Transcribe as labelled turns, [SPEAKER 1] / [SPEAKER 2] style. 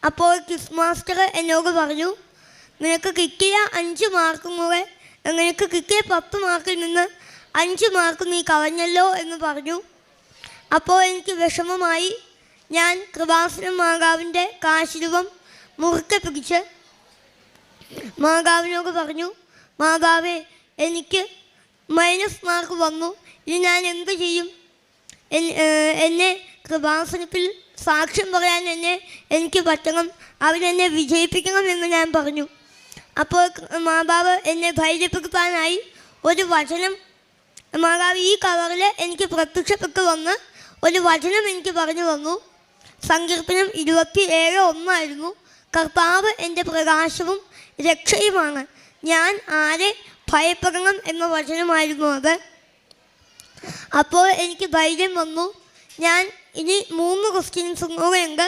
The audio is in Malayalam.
[SPEAKER 1] അപ്പോൾ ക്വിസ് മാസ്റ്റർ എന്നോട് പറഞ്ഞു, നിനക്ക് കിട്ടിയ 5 മാർക്കും കൂടെ, നിനക്ക് കിട്ടിയ 10 മാർക്കിൽ നിന്ന് 5 മാർക്ക് നീ കളഞ്ഞല്ലോ എന്ന് പറഞ്ഞു. അപ്പോൾ എനിക്ക് വിഷമമായി. ഞാൻ കൃപാസനം മാതാവിൻ്റെ കാശിരൂപം മുറുക്കെ പിടിച്ച് മാതാവിനോട് പറഞ്ഞു, മാതാവേ, എനിക്ക് -മാർക്ക് വന്നു, ഇനി ഞാൻ എന്ത് ചെയ്യും? എന്നെ കൃപാസനത്തിൽ സാക്ഷ്യം പറയാൻ എനിക്ക് പറ്റണം, അവരെന്നെ വിജയിപ്പിക്കണം എന്ന് ഞാൻ പറഞ്ഞു. അപ്പോൾ മാതാവ് എന്നെ ധൈര്യപ്പെടുത്താനായി ഒരു വചനം, മാതാവ് ഈ കവറിൽ എനിക്ക് പ്രത്യക്ഷപ്പെട്ട് വന്ന് ഒരു വചനം എനിക്ക് പറഞ്ഞു തന്നു. സങ്കീർത്തനം 27:1 കർത്താവ് എൻ്റെ പ്രകാശവും രക്ഷയുമാണ്, ഞാൻ ആരെ ഭയപ്പെടണം എന്ന വചനമായിരുന്നു അത്. അപ്പോൾ എനിക്ക് ധൈര്യം വന്നു. ഞാൻ ഇനി 3 ക്വസ്റ്റ്യൻസും കൂടെ ഉണ്ട്.